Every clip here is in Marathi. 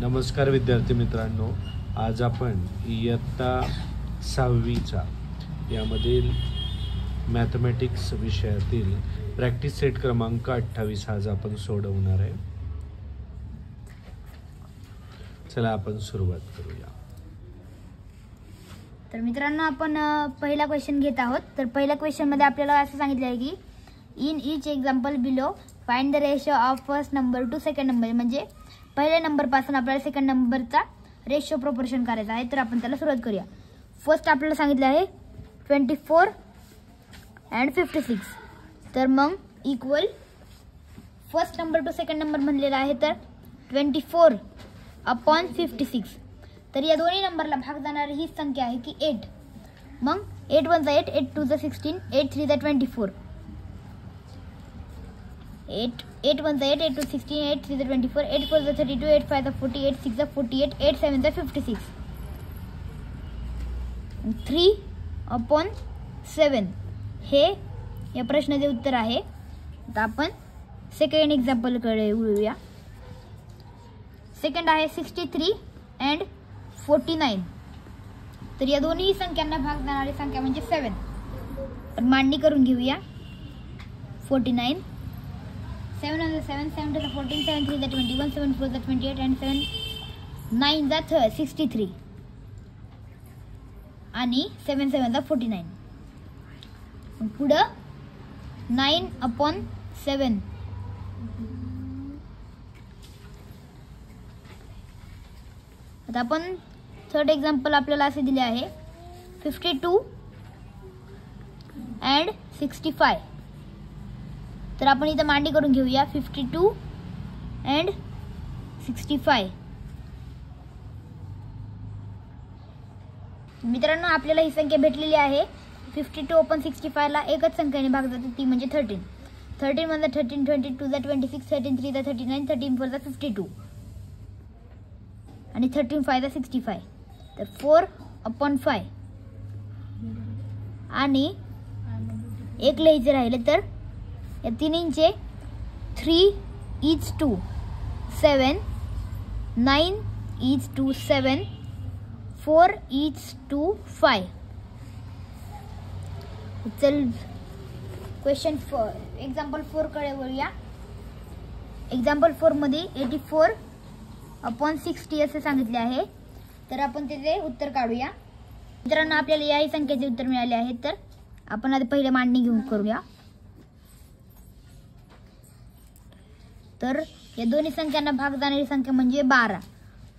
नमस्कार विद्यार्थी मित्रांनो, आज आपण इयत्ता 6वीचा यामधील मॅथमॅटिक्स विषयातील प्रॅक्टिस सेट क्रमांक 28 आज आपण सोडवणार आहे. चला आपण सुरुवात करूया. तर मित्रांनो, आपण पहिला क्वेश्चन घेत आहोत. तर पहिल्या क्वेश्चन मध्ये आपल्याला असं सांगितलं आहे की in each example below find the ratio of first number to second number. म्हणजे पहिल्या नंबर पासून आपल्याला सेकंड नंबरचा रेशो प्रोपोर्शन करायचा आहे. तर आपण त्याला सुरुवात करूया. फर्स्ट आपल्याला सांगितलं आहे 24 and 56. तर मग equal first number to second number म्हणलेला आहे तर 24/56. तर या दोन्ही नंबरला भाग जाणारी ही संख्या आहे की 8. मग 8 1 8, 8 2 16, 8 3 24. 8 1 8, 8 2 16, 8 3 24, 8 4 32, 8 5 40, 8 6 48, 8 7 56. 3/7 हे या प्रश्नाचे उत्तर आहे. आता आपण सेकंड एक्झाम्पल कडे वळूया. सेकंड आहे 63 and 49. तर या दोन्ही संख्यांना भाग जाणारी संख्या म्हणजे 7. पण मांडणी करून घेऊया. 49 7 1 7, 7 2 14, 7 3 21, 7 4 28 and 7 9 63 आणि 7 7 49. पुढं 9/7. आता आपण थर्ड एक्झाम्पल आपल्याला असे दिले आहे 52 and 65. तर आपण इथं मांडणी करून घेऊया. 52 and 65. मित्रांनो, आपल्याला ही संख्या भेटलेली आहे. 52/65 ला एकच संख्येने भाग जाते, ती म्हणजे 13. 13 1 13, 22 26, 13 3 39, 13 4 52 आणि 13 5 65. तर 4/5 आणि एक लिहायचे राहिले तर या तिन्हींचे 3:7, 9:7, 4:5. चल क्वेश्चन 4 एक्झाम्पल 4 कडे वळूया. एक्झाम्पल 4 मध्ये 84/60 असे सांगितले आहे. तर आपण त्याचे उत्तर काढूया. मित्रांनो, आपल्याला याही संख्येचे उत्तर मिळाले आहे. तर आपण आता पहिले मांडणी घेऊन करूया. तर या दोन्ही संख्यांना भाग जाणारी संख्या म्हणजे 12.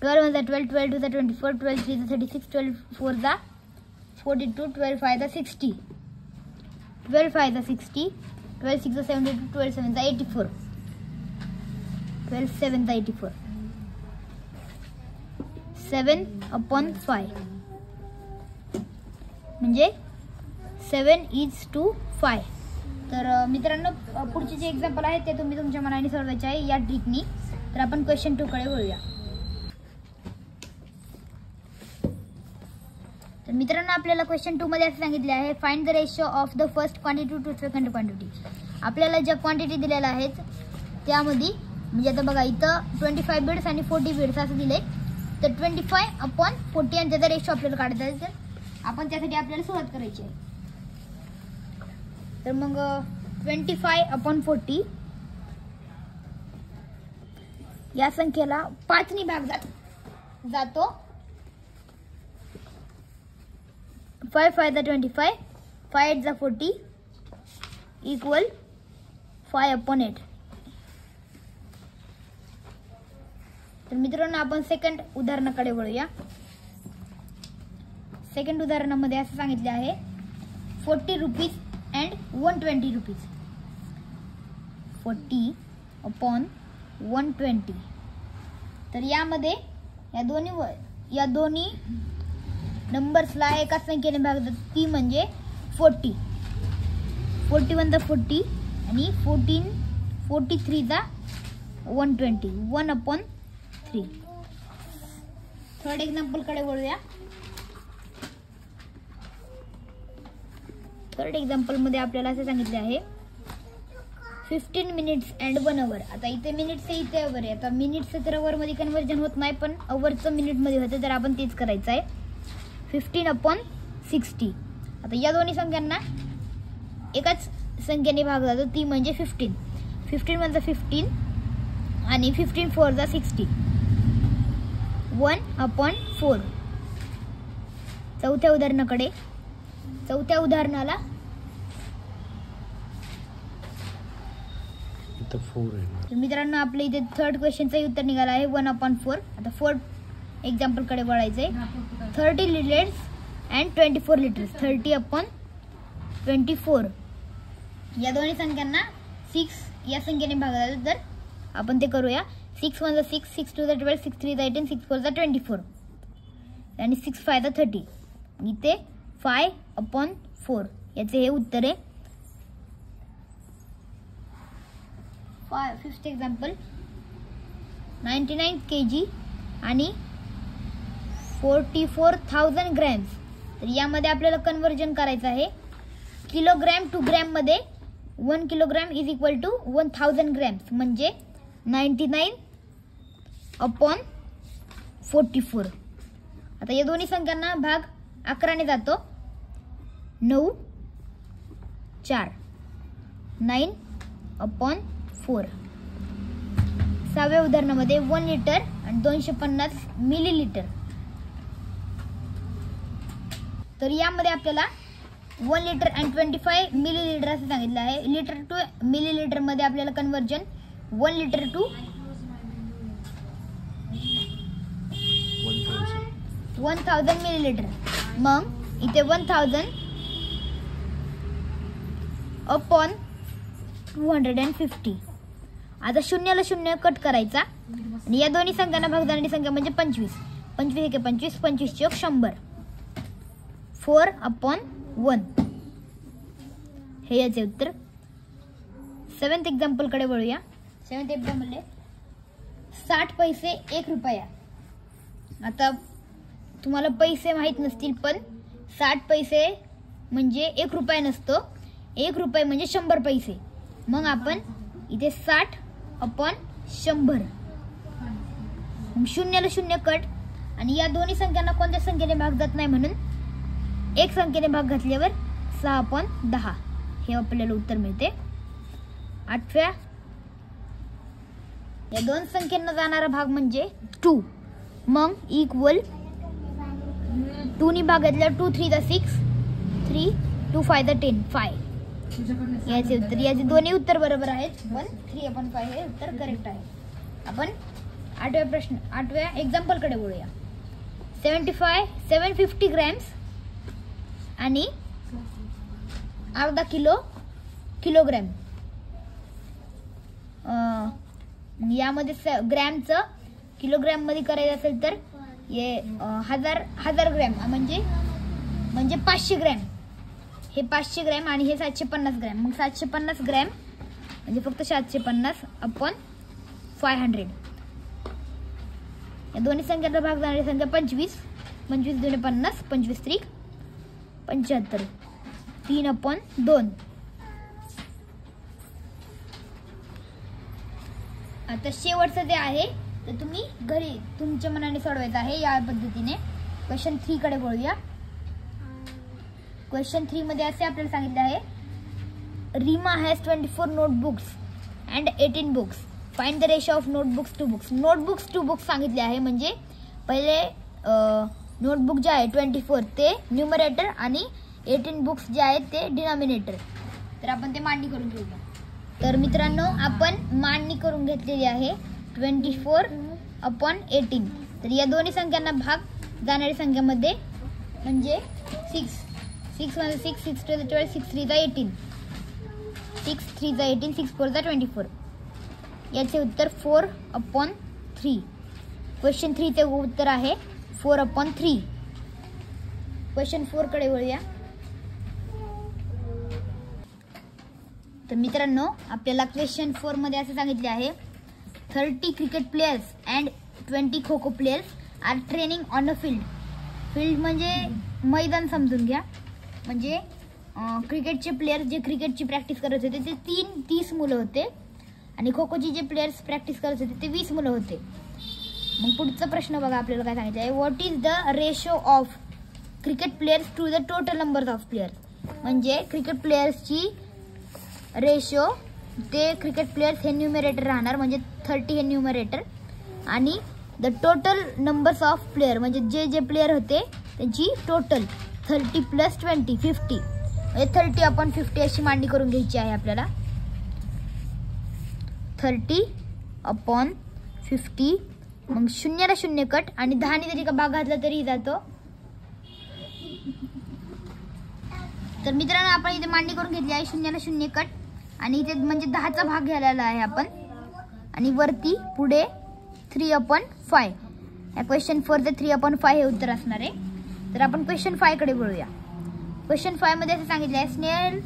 12 1 12, 12 2 24, 12 3 36, 12 4 42, 12 5 60, 12 5 60, 12 6 72, 12 7 84, 12 7 84. 7/5 म्हणजे 7:5. तर मित्रांनो, पुढचे जे एक्झाम्पल आहे ते तुम्ही तुमच्या मनाने सोडवायचे आहे या ट्रिकनी. तर आपण क्वेश्चन 2 कडे वळूया. तर मित्रांनो, आपल्याला क्वेश्चन 2 मध्ये असे सांगितले आहे find the ratio of the first quantity to second quantity. आपल्याला ज्या क्वांटिटी दिलेल्या आहेत त्यामध्ये म्हणजे आता बघा इथं 25 बिट्स आणि 40 बिट्स असं दिले. तर 25/40 आणि त्याचा रेशो आपल्याला काढायचा आहे. तर आपण त्यासाठी आपल्याला सुरुवात करायची आहे. तर मग 25/40 या संख्येला 5 नी भाग जातो. 5 5 25, 5 8 40 इक्वल 5/8. तर मित्रांनो, आपण सेकंड उदाहरणाकडे वळूया. सेकंड उदाहरणामध्ये असं सांगितले आहे 40 रुपीज and 120 रुपीज. 40/120. तर यामध्ये या दोन्ही नंबर्सला एका संख्येने भाग जातो, ती म्हणजे 40. 40 1 40 आणि 43 120, 1/3. थर्ड एक्झाम्पल कडे वळूया. थर्ड एक्झाम्पल मध्ये आपल्याला असे सांगितले आहे 15 मिनिट्स अँड 1 आवर. आता इथे मिनिट्स आहे, इथे आवर आहे. आता मिनिट्सचं तर आवरमध्ये कन्वर्जन होत नाही, पण आवरचं मिनिटमध्ये होतं, तर आपण तेच करायचं आहे. 15/60. आता या दोन्ही संख्यांना एकाच संख्येने भाग जातो, ती म्हणजे 15. 15 म्हणजे 15 आणि 15 4 जा 60. 1/4. चौथ्या उदाहरणाला इथं 4 आहे. तर मित्रांनो, आपल्या इथे थर्ड क्वेश्चनचं उत्तर निघालं आहे 1/4. आता फोर्थ एक्झाम्पलकडे वळायचं आहे. 30 लिटर्स अँड 24 लिटर्स. 30/24. या दोन्ही संख्यांना 6 या संख्येने भागला, तर आपण ते करूया. 6 1 6, 6 2 12, 6 3 18, 6 4 24 आणि 6 5 30. इथे 5/4 याचे हे उत्तर आहे. फिफ्थ एक्झाम्पल 99 kg आणि 44,000 ग्रॅम्स. तर यामध्ये आपल्याला कन्वर्जन करायचं आहे किलोग्रॅम टू ग्रॅम मध्ये. 1 kilogram is equal to 1000 grams म्हणजे 99/44. आता या दोन्ही संख्यांना भाग 11ने जातो. 9 4. 9/4. सहाव्या उदाहरणामध्ये 1 लिटर आणि 250 मिलीलिटर. तर यामध्ये आपल्याला 1 लिटर अँड 25 मिलीलिटर असं सांगितलं आहे. लिटर टू मिलीलिटर मध्ये आपल्याला कन्वर्जन 1 लिटर टू 1000 मिलीलिटर. मग इथे 1000/250. आता 0ला 0 कट करायचा आणि या दोन्ही संख्यांना भाग जाणारी संख्या म्हणजे 25. 25 1 25, 25 चौक 100. 4/1 हे याचे उत्तर. सेवन्थ एक्झाम्पलकडे वळूया. सेवन्थ एक्झाम्पल 60 पैसे 1 रुपया. आता तुम्हाला पैसे माहीत नसतील, पण 60 पैसे म्हणजे 1 रुपया नसतो. 1 रुपये म्हणजे 100 पैसे. मग आपण इथे 60/100. 0ला 0 कट आणि या दोन्ही संख्यांना कोणत्या संख्येने भाग जात नाही, म्हणून एक संख्येने भाग घातल्यावर 6/10 हे आपल्याला उत्तर मिळते. 8व्या या दोन संख्यांना जाणारा भाग म्हणजे 2. मग इक्वल 2 नी भाग घातल्यावर 2 3 जा 6, 3 2 5 जा 10, 5 याचे उत्तर. याचे दोन्ही उत्तर बरोबर आहेत, पण 3/5 हे उत्तर करेक्ट आहे. आपण 8व्या एक्झाम्पलकडे बोलूया. 750 ग्रॅम्स आणि अर्धा किलोग्रॅम. यामध्ये ग्रॅमचं किलोग्रॅम मध्ये करायचं असेल तर हजार ग्रॅम म्हणजे 500 ग्रॅम. हे 500 ग्रॅम आणि हे 750 ग्रॅम. मग 750 ग्रॅम म्हणजे फक्त 750/500. या दोन्ही संख्यांचा भाग जाणारी संख्या 25. 25 2 50, 25 3 75. 3/2. आता शेवटचं जे आहे तर तुम्ही घरी तुमच्या मनाने सोडवायचं आहे या पद्धतीने. क्वेश्चन 3 कडे बोलूया. क्वेश्चन 3 मध्ये असे आपल्याला सांगितले आहे, Reema has 24 notebooks and 18 books. Find the ratio of notebooks to books. Notebooks to books सांगितले आहे, म्हणजे पहिले नोटबुक जे आहे 24 ते न्यूमरेटर आणि 18 बुक्स जे आहेत ते डिनॉमिनेटर. तर आपण ते मांडणी करून घेऊया. तर मित्रांनो, आपण मांडणी करून घेतलेली आहे 24/18. तर या दोन्ही संख्यांना भाग जाणारी संख्यामध्ये म्हणजे 6. 6 1 6, 6 2 12, 6 3 जा 18, 6 3 जा 18, 6 4 जा 24. याचे उत्तर 4/3. क्वेश्चन 3 चे उत्तर आहे 4/3. क्वेश्चन 4 कडे वळूया. तर मित्रांनो, आपल्याला क्वेश्चन 4 मध्ये असे सांगितले आहे, 30 cricket players and 20 kho kho players are training on a field. Field म्हणजे मैदान समजून घ्या. म्हणजे क्रिकेटचे प्लेयर जे क्रिकेटची प्रॅक्टिस करत होते ते 30 मुलं होते आणि खो खोचे जे प्लेयर्स प्रॅक्टिस करत होते ते 20 मुलं होते. मग पुढचा प्रश्न बघा आपल्याला काय सांगितलं आहे. What is the ratio of cricket players to the total number of players. म्हणजे क्रिकेट प्लेयर्सची रेशो ते क्रिकेट प्लेयर्स हे न्यूमरेटर राहणार म्हणजे 30 हे न्यूमरेटर आणि the total numbers of player म्हणजे जे जे प्लेयर होते त्यांची टोटल 30 + 20 50 म्हणजे 30/50 अशी मांडणी करून घ्यायची आहे आपल्याला. 30/50 मग 0 ला 0 कट आणि 10 ने जरी का भाग घातला तरी जातो. तर मित्रांनो आपण इथे मांडणी करून घेतली आहे 0 ला 0 कट आणि इथे म्हणजे 10चा भाग घ्यायला आहे आपण आणि वरती पुढे 3/5. या क्वेश्चन 4 चे 3/5 हे उत्तर असणार आहे. तर आपण क्वेश्चन 5 कडे वळूया. क्वेश्चन 5 मध्ये असं सांगितलं आहे स्नेल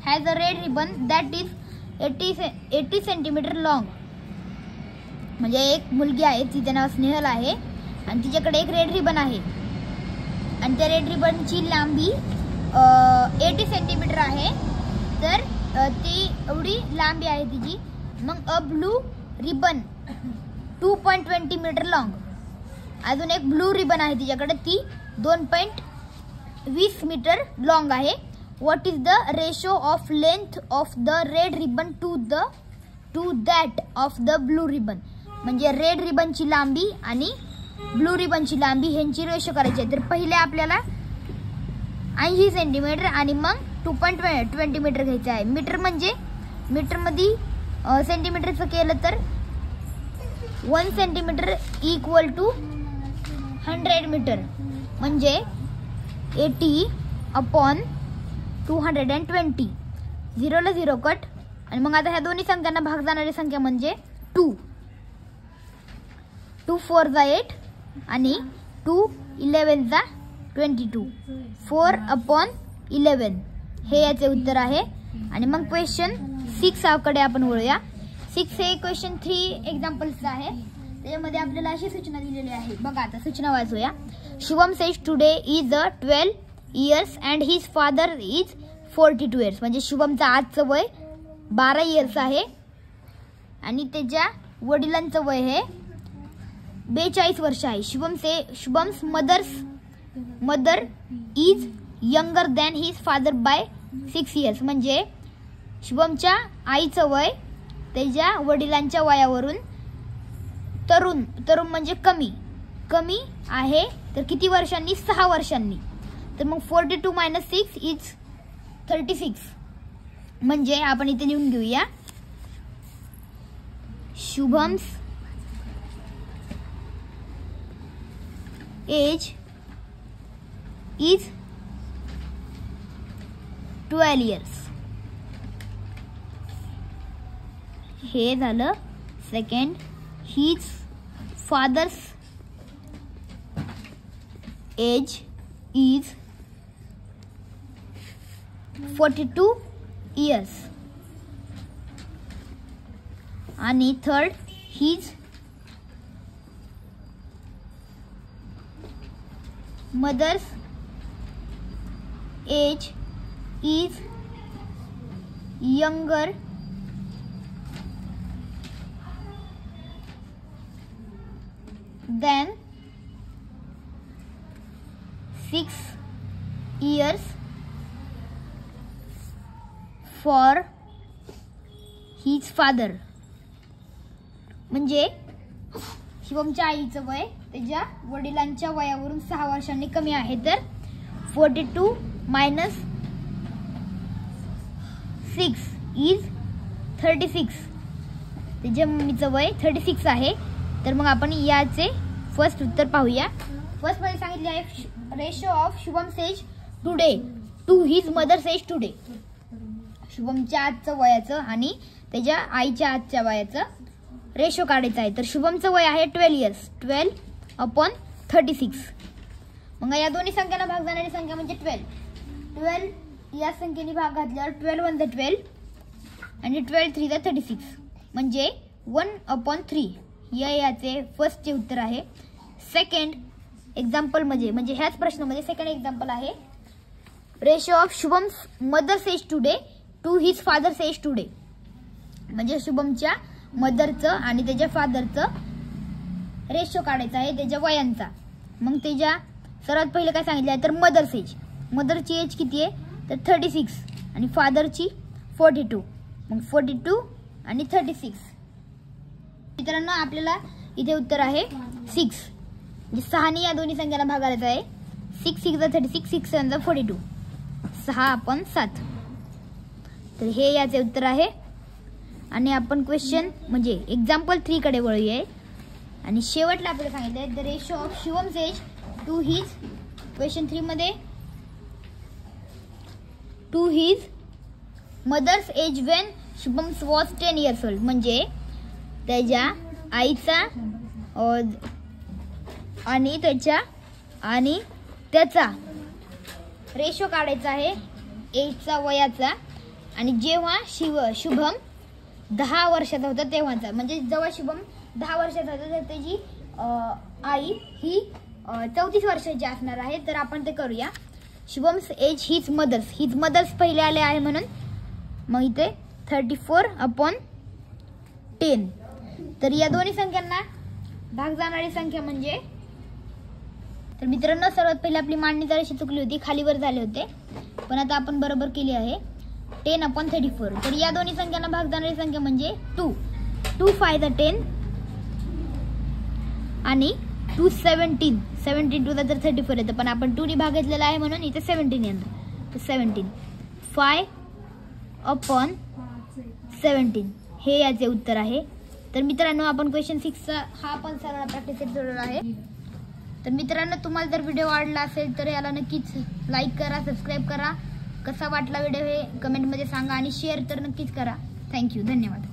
has a red ribbon that is 80 centimetre long. म्हणजे एक मुलगी आहे तिचं नाव स्नेहल आहे आणि तिच्याकडे एक रेड रिबन आहे आणि त्या रेड रिबनची लांबी 80 सेंटीमीटर आहे. तर ती एवढी लांबी आहे तिची. मग a blue ribbon 2.20 metre long. अजून एक ब्लू रिबन आहे तिच्याकडे ती 2.20 मीटर लॉंग आहे. What is the ratio of length of the red ribbon to that of the blue ribbon. म्हणजे रेड रिबनची लांबी आणि ब्लू रिबनची लांबी ह्यांची रेशो करायची आहे. तर पहिले आपल्याला 80 सेंटीमीटर आणि मग 2.20 मीटर घ्यायचं आहे. मीटर म्हणजे मीटरमध्ये सेंटीमीटरचं केलं तर 1 सेंटीमीटर इक्वल टू 100 मीटर म्हणजे 80/220. 0 ला 0 कट आणि मग आता ह्या दोन्ही संख्यांना भाग जाणारी संख्या म्हणजे 2. 2 4 जा 8 आणि 2 11 जा 22. 4/11 हे याचे उत्तर आहे. आणि मग क्वेश्चन 6 कडे आपण वळूया. 6 हे क्वेश्चन 3 एक्झाम्पल्स आहे. त्यामध्ये आपल्याला अशी सूचना दिलेली आहे. बघा आता सूचना वाचूया. Shubham says today is 12 years and his father is 42 years. म्हणजे शुभमचं आजचं वय 12 इयर्स आहे आणि त्याच्या वडिलांचं वय हे 42 वर्ष आहे. Shubham's mother is younger than his father bye 6 years. म्हणजे शुभमच्या आईचं वय त्याच्या वडिलांच्या वयावरून तरुण म्हणजे कमी आहे. तर किती वर्षांनी? 6 वर्षांनी. तर मग 42 - 6 इज 36. म्हणजे आपण इथे लिहून घेऊया शुभम्स एज इज 12 इयर्स. हे झालं second. His father's age is 42 years. आणि third his mother's age is younger than 6 years for his father. म्हणजे शिवमच्या आईचं वय त्याच्या वडिलांच्या वयावरून 6 वर्षांनी कमी आहे. तर 42 - 6 इज 36. त्याच्या मम्मीचं वय 36 आहे. तर मग आपण याचे फर्स्ट उत्तर पाहूया. फर्स्ट मध्ये सांगितले आहे ratio of Shubham says today to his mother says today. शुभमच्या आजचं वयाचं आणि त्याच्या आईच्या आजच्या वयाचं रेशो काढायचं आहे. तर शुभमचं वय आहे 12 इयर्स. 12/36. मग या दोन्ही संख्यांना भाग जाणारी संख्या म्हणजे 12 या संख्येने भाग घातल्यावर 12 × 1 = 12 आणि 12 × 3 = 36. म्हणजे 1/3. याचे फर्स्टचे उत्तर आहे. सेकंड एक्झाम्पल म्हणजे ह्याच प्रश्नामध्ये सेकंड एक्झाम्पल आहे ratio of Shubham's mother's age today to his father's age today. म्हणजे शुभमच्या मदरचं आणि त्याच्या फादरचं रेशो काढायचा आहे त्याच्या वयांचा. मग त्याच्या सर्वात पहिले काय सांगितलं आहे तर मदर्स एज. मदरची एज किती आहे तर 36 आणि फादरची 42. मग 42 आणि 36. मित्रांनो आपल्याला इथे उत्तर आहे 6. म्हणजे 6 या दोन्ही संख्यांना भागायचं आहे. 6 6 36 6 7 42. 6 आपण 7. तर हे याचे उत्तर आहे. आणि आपण क्वेश्चन म्हणजे एक्झाम्पल 3 कडे वळूया. आणि शेवटला आपल्याला सांगितलंय the ratio of Shubham's age to his. Question 3 मध्ये to his mother's age when Shubham's was 10 years old. म्हणजे त्याच्या आईचा आणि त्याचा रेशो काढायचा आहे एजचा वयाचा. आणि जेव्हा शुभम 10 वर्षाचा होता तेव्हाचा. म्हणजे जेव्हा शुभम 10 वर्षाचा होता तर त्याची आई ही 34 वर्षाची असणार आहे. तर आपण ते करूया. शुभम्स एज हिज मदर्स पहिले आले आहे म्हणून मग इथे 34/10. तर या दोन्ही संख्यांना भाग जाणारी संख्या म्हणजे. तर मित्रांनो सर्वात पहिले आपली मांडणी जराशी चुकली होती, खालीवर झाले होते, पण आता आपण बरोबर केली आहे. 10/34. तर या दोन्ही संख्यांना भाग जाणारी संख्या म्हणजे 2. 2 5 10 आणि 2 17. 17 टू जर 34 येतं, पण आपण 2 ने भाग घेतलेला आहे म्हणून इथे 17 येणार. तर 17 5/17 हे याचे उत्तर आहे. तर मित्रांनो आपण क्वेश्चन 6चा हा पण सरळ प्रॅक्टिस सोडवला आहे. तर मित्रांनो तुम्हाला जर व्हिडिओ आवडला असेल तर याला नक्कीच लाईक करा, सबस्क्राईब करा. कसा वाटला व्हिडिओ हे कमेंटमध्ये सांगा आणि शेअर तर नक्कीच करा. थँक्यू, धन्यवाद.